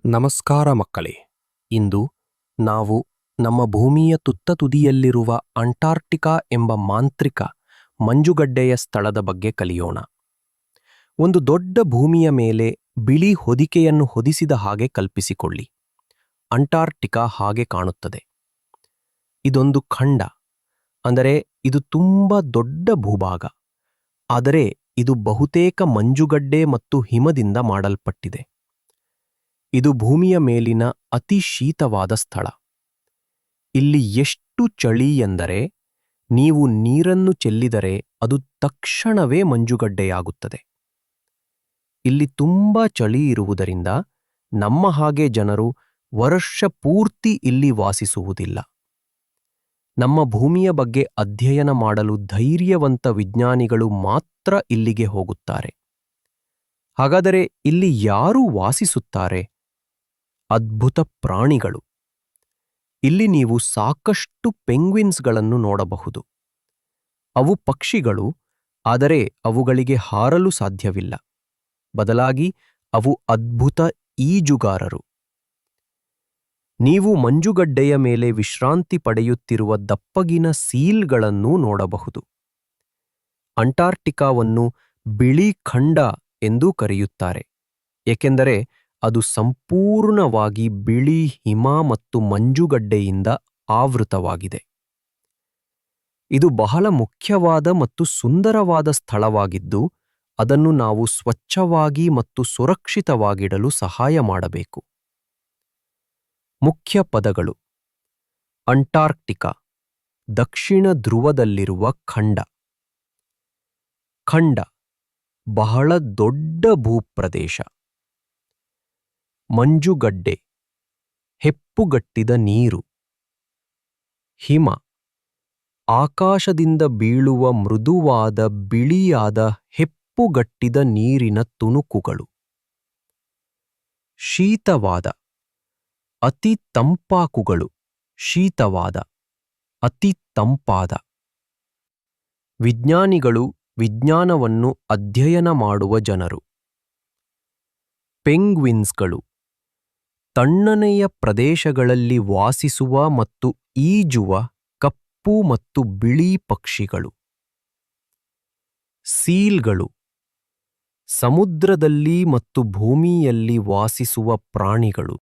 ನಮಸ್ಕಾರ ಮಕ್ಕಳೇ. ಇಂದು ನಾವು ನಮ್ಮ ಭೂಮಿಯ ತುತ್ತ ತುದಿಯಲ್ಲಿರುವ ಅಂಟಾರ್ಕ್ಟಿಕಾ ಎಂಬ ಮಾಂತ್ರಿಕ ಮಂಜುಗಡ್ಡೆಯ ಸ್ಥಳದ ಬಗ್ಗೆ ಕಲಿಯೋಣ. ಒಂದು ದೊಡ್ಡ ಭೂಮಿಯ ಮೇಲೆ ಬಿಳಿ ಹೊದಿಕೆಯನ್ನು ಹೊದಿಸಿದ ಹಾಗೆ ಕಲ್ಪಿಸಿಕೊಳ್ಳಿ. ಅಂಟಾರ್ಕ್ಟಿಕಾ ಹಾಗೆ ಕಾಣುತ್ತದೆ. ಇದೊಂದು ಖಂಡ, ಅಂದರೆ ಇದು ತುಂಬಾ ದೊಡ್ಡ ಭೂಭಾಗ. ಆದರೆ ಇದು ಬಹುತೇಕ ಮಂಜುಗಡ್ಡೆ ಮತ್ತು ಹಿಮದಿಂದ ಮಾಡಲ್ಪಟ್ಟಿದೆ. ಇದು ಭೂಮಿಯ ಮೇಲಿನ ಅತಿ ಶೀತವಾದ ಸ್ಥಳ. ಇಲ್ಲಿ ಎಷ್ಟು ಚಳಿ ಎಂದರೆ ನೀವು ನೀರನ್ನು ಚೆಲ್ಲಿದರೆ ಅದು ತಕ್ಷಣವೇ ಮಂಜುಗಡ್ಡೆಯಾಗುತ್ತದೆ. ಇಲ್ಲಿ ತುಂಬಾ ಚಳಿ ಇರುವುದರಿಂದ ನಮ್ಮ ಹಾಗೆ ಜನರು ವರ್ಷ ಪೂರ್ತಿ ಇಲ್ಲಿ ವಾಸಿಸುವುದಿಲ್ಲ. ನಮ್ಮ ಭೂಮಿಯ ಬಗ್ಗೆ ಅಧ್ಯಯನ ಮಾಡಲು ಧೈರ್ಯವಂತ ವಿಜ್ಞಾನಿಗಳು ಮಾತ್ರ ಇಲ್ಲಿಗೆ ಹೋಗುತ್ತಾರೆ. ಹಾಗಾದರೆ ಇಲ್ಲಿ ಯಾರು ವಾಸಿಸುತ್ತಾರೆ? ಅದ್ಭುತ ಪ್ರಾಣಿಗಳು. ಇಲ್ಲಿ ನೀವು ಸಾಕಷ್ಟು ಪೆಂಗ್ವಿನ್ಸ್ಗಳನ್ನು ನೋಡಬಹುದು. ಅವು ಪಕ್ಷಿಗಳು, ಆದರೆ ಅವುಗಳಿಗೆ ಹಾರಲು ಸಾಧ್ಯವಿಲ್ಲ. ಬದಲಾಗಿ ಅವು ಅದ್ಭುತ ಈಜುಗಾರರು. ನೀವು ಮಂಜುಗಡ್ಡೆಯ ಮೇಲೆ ವಿಶ್ರಾಂತಿ ಪಡೆಯುತ್ತಿರುವ ದಪ್ಪಗಿನ ಸೀಲ್ಗಳನ್ನೂ ನೋಡಬಹುದು. ಅಂಟಾರ್ಕ್ಟಿಕಾವನ್ನು ಬಿಳಿ ಖಂಡ ಎಂದೂ ಕರೆಯುತ್ತಾರೆ, ಏಕೆಂದರೆ ಅದು ಸಂಪೂರ್ಣವಾಗಿ ಬಿಳಿ ಹಿಮ ಮತ್ತು ಮಂಜುಗಡ್ಡೆಯಿಂದ ಆವೃತವಾಗಿದೆ. ಇದು ಬಹಳ ಮುಖ್ಯವಾದ ಮತ್ತು ಸುಂದರವಾದ ಸ್ಥಳವಾಗಿದ್ದು, ಅದನ್ನು ನಾವು ಸ್ವಚ್ಛವಾಗಿ ಮತ್ತು ಸುರಕ್ಷಿತವಾಗಿಡಲು ಸಹಾಯ ಮಾಡಬೇಕು. ಮುಖ್ಯ ಪದಗಳು: ಅಂಟಾರ್ಕ್ಟಿಕಾ, ದಕ್ಷಿಣ ಧ್ರುವದಲ್ಲಿರುವ ಖಂಡ. ಖಂಡ, ಬಹಳ ದೊಡ್ಡ ಭೂಪ್ರದೇಶ. ಮಂಜುಗಡ್ಡೆ, ಹೆಪ್ಪುಗಟ್ಟಿದ ನೀರು. ಹಿಮ, ಆಕಾಶದಿಂದ ಬೀಳುವ ಮೃದುವಾದ ಬಿಳಿಯಾದ ಹೆಪ್ಪುಗಟ್ಟಿದ ನೀರಿನ ತುಣುಕುಗಳು. ಶೀತವಾದ, ಅತಿ ತಂಪಾಕುಗಳು. ಶೀತವಾದ, ಅತಿ ತಂಪಾದ. ವಿಜ್ಞಾನಿಗಳು ವಿಜ್ಞಾನವನ್ನು ಅಧ್ಯಯನ ಮಾಡುವ ಜನರು. ಪೆಂಗ್ವಿನ್ಸ್ಗಳು, ತಣ್ಣನೆಯ ಪ್ರದೇಶಗಳಲ್ಲಿ ವಾಸಿಸುವ ಮತ್ತು ಈಜುವ ಕಪ್ಪು ಮತ್ತು ಬಿಳಿ ಪಕ್ಷಿಗಳು. ಸೀಲ್ಗಳು, ಸಮುದ್ರದಲ್ಲಿ ಮತ್ತು ಭೂಮಿಯಲ್ಲಿ ವಾಸಿಸುವ ಪ್ರಾಣಿಗಳು.